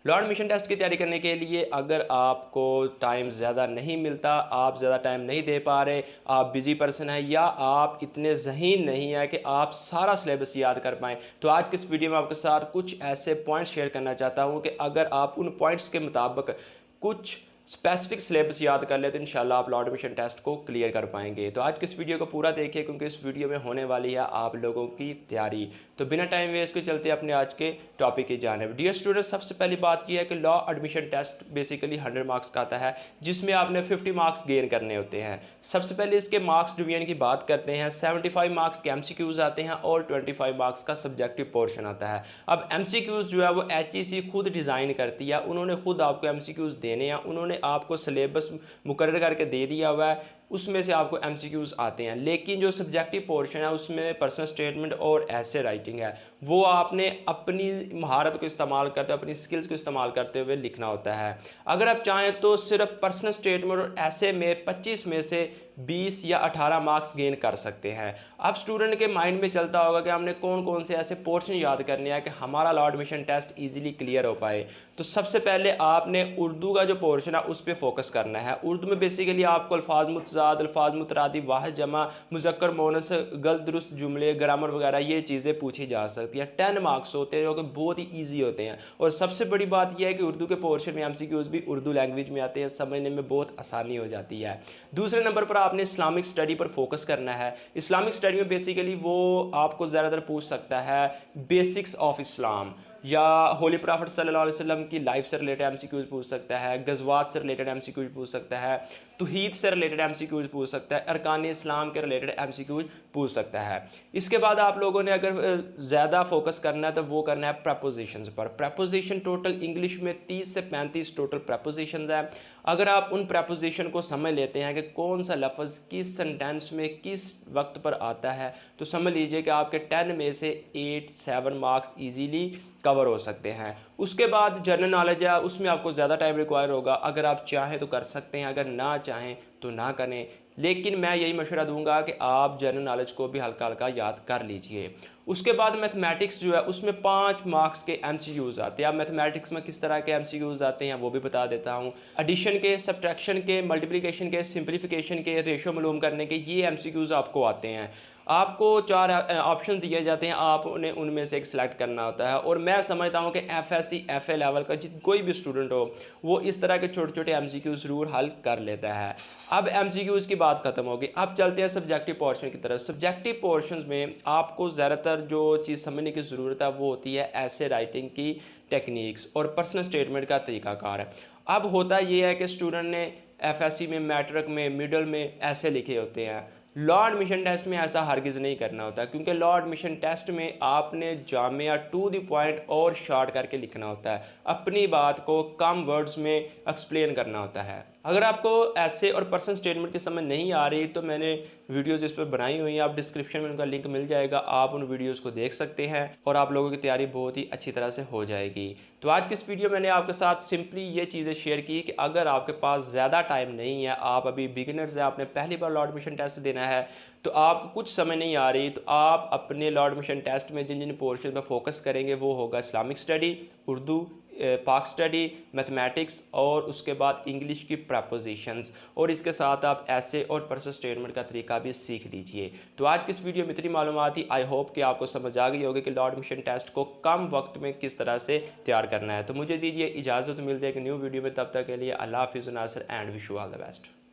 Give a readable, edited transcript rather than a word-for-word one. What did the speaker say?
Law admission test की तैयारी करने के लिए अगर आपको टाइम ज़्यादा नहीं मिलता, आप ज़्यादा टाइम नहीं दे पा रहे, आप बिज़ी पर्सन हैं या आप इतने ज़हीन नहीं है कि आप सारा सिलेबस याद कर पाएँ, तो आज के इस वीडियो में आपके साथ कुछ ऐसे पॉइंट्स शेयर करना चाहता हूँ कि अगर आप उन पॉइंट्स के मुताबिक कुछ स्पेसिफिक सिलेबस याद कर ले तो इंशाल्लाह आप लॉ एडमिशन टेस्ट को क्लियर कर पाएंगे। तो आज के इस वीडियो को पूरा देखिए क्योंकि इस वीडियो में होने वाली है आप लोगों की तैयारी। तो बिना टाइम वेस्ट के चलते अपने आज के टॉपिक की जानिब। डियर स्टूडेंट, सबसे पहली बात यह है कि law admission test basically 100 marks का आता है जिसमें आपने 50 मार्क्स गेन करने होते हैं। सबसे पहले इसके मार्क्स डिवीजन की बात करते हैं। 75 मार्क्स के एमसीक्यूज आते हैं और 25 मार्क्स का सब्जेक्टिव पोर्शन आता है। अब एमसीक्यूज जो है वो एचईसी खुद डिज़ाइन करती है, उन्होंने खुद आपको एमसीक्यूज देने हैं, उन्होंने आपको सिलेबस मुकर्रर करके दे दिया हुआ है, उसमें से आपको एमसीक्यूज आते हैं। लेकिन जो सब्जेक्टिव पोर्शन है उसमें पर्सनल स्टेटमेंट और ऐसे राइटिंग है, वो आपने अपनी महारत को इस्तेमाल करते हुए, अपनी स्किल्स को इस्तेमाल करते हुए लिखना होता है। अगर आप चाहें तो सिर्फ पर्सनल स्टेटमेंट और ऐसे में 25 में से 20 या 18 मार्क्स गेन कर सकते हैं। अब स्टूडेंट के माइंड में चलता होगा कि हमने कौन कौन से ऐसे पोर्शन याद करने हैं कि हमारा law admission test easily clear हो पाए। तो सबसे पहले आपने उर्दू का जो पोर्शन है उस पर फोकस करना है। उर्दू में बेसिकली आपको अल्फाज मुतजाद, अल्फाज मुतरादी, वाहिद जमा, मुज़क्कर मोनस, गलत दुरुस्त जुमले, ग्रामर वगैरह ये चीज़ें पूछी जा सकती हैं। 10 मार्क्स होते हैं जो कि बहुत ही ईजी होते हैं। और सबसे बड़ी बात यह है कि उर्दू के पोर्शन में एमसीक्यूज भी उर्दू लैंग्वेज में आते हैं, समझने में बहुत आसानी हो जाती है। दूसरे नंबर पर आपने इस्लामिक स्टडी पर फोकस करना है। इस्लामिक स्टडी में बेसिकली वो आपको ज़्यादातर पूछ सकता है बेसिक्स ऑफ इस्लाम, या होली प्रॉफिट सल्लल्लाहु अलैहि वसल्लम की लाइफ से रिलेटेड एमसीक्यूज पूछ सकता है, गज़वात से रिलेटेड एमसीक्यूज पूछ सकता है, तौहीद से रिलेटेड एमसीक्यूज पूछ सकता है, अरकान इस्लाम के रिलेटेड एमसीक्यूज पूछ सकता है। इसके बाद आप लोगों ने अगर ज़्यादा फोकस करना है तो वो करना है प्रपोजिशंस पर। प्रपोजिशन टोटल इंग्लिश में 30 से 35 टोटल प्रपोजिशंस है। अगर आप उन प्रपोजिशन को समझ लेते हैं कि कौन सा लफ्ज़ किस सेंटेंस में किस वक्त पर आता है, तो समझ लीजिए कि आपके 10 में से 8-7 मार्क्स ईजीली कवर हो सकते हैं। उसके बाद जनरल नॉलेज है, उसमें आपको ज़्यादा टाइम रिक्वायर होगा। अगर आप चाहें तो कर सकते हैं, अगर ना चाहें तो ना करें। लेकिन मैं यही मशवरा दूंगा कि आप जनरल नॉलेज को भी हल्का हल्का याद कर लीजिए। उसके बाद मैथमेटिक्स जो है उसमें 5 मार्क्स के एमसीक्यूज आते हैं। अब मैथमेटिक्स में किस तरह के एमसीक्यूज आते हैं वो भी बता देता हूँ। एडिशन के, सब्ट्रैक्शन के, मल्टीप्लिकेशन के, सिंप्लीफिकेशन के, रेशो मालूम करने के, ये एमसीक्यूज आपको आते हैं। आपको 4 ऑप्शन दिए जाते हैं, आपने उनमें से एक सिलेक्ट करना होता है। और मैं समझता हूँ कि एफएससी एफए लेवल का कोई भी स्टूडेंट हो वो इस तरह के छोटे छोटे एमसीक्यूज ज़रूर हल कर लेता है। अब एमसीक्यूज की बात खत्म होगी, अब चलते हैं सब्जेक्टिव पोर्शन की तरफ। सब्जेक्टिव पोर्शंस में आपको ज़्यादातर जो चीज़ समझने की ज़रूरत है वो होती है ऐसे राइटिंग की टेक्निक्स और पर्सनल स्टेटमेंट का तरीकाकार। अब होता ये है कि स्टूडेंट ने एफएससी में, मैट्रिक में, मिडल में ऐसे लिखे होते हैं। लॉ एडमिशन टेस्ट में ऐसा हरगिज़ नहीं करना होता, क्योंकि लॉ एडमिशन टेस्ट में आपने जामिया टू द पॉइंट और शॉर्ट करके लिखना होता है, अपनी बात को कम वर्ड्स में एक्सप्लेन करना होता है। अगर आपको ऐसे और पर्सनल स्टेटमेंट की समझ नहीं आ रही तो मैंने वीडियोस इस पर बनाई हुई हैं, आप डिस्क्रिप्शन में उनका लिंक मिल जाएगा, आप उन वीडियोस को देख सकते हैं और आप लोगों की तैयारी बहुत ही अच्छी तरह से हो जाएगी। तो आज की इस वीडियो मैंने आपके साथ सिंपली ये चीज़ें शेयर की कि अगर आपके पास ज़्यादा टाइम नहीं है, आप अभी बिगिनर्स हैं, आपने पहली बार लॉ एडमिशन टेस्ट देना है, तो आपको कुछ समझ नहीं आ रही, तो आप अपने लॉ एडमिशन टेस्ट में जिन जिन पोर्शन पर फोकस करेंगे वो होगा इस्लामिक स्टडी, उर्दू, पाक स्टडी, मैथमेटिक्स और उसके बाद इंग्लिश की प्रपोजिशंस, और इसके साथ आप ऐसे और पर्सनल स्टेटमेंट का तरीका भी सीख लीजिए। तो आज की इस वीडियो में इतनी मालूमात थी। आई होप कि आपको समझ आ गई होगी कि लॉ एडमिशन टेस्ट को कम वक्त में किस तरह से तैयार करना है। तो मुझे दीजिए इजाज़त, मिलते हैं एक न्यू वीडियो में, तब तक के लिए अल्लाह हाफिज़ Nasir and wish you all the best.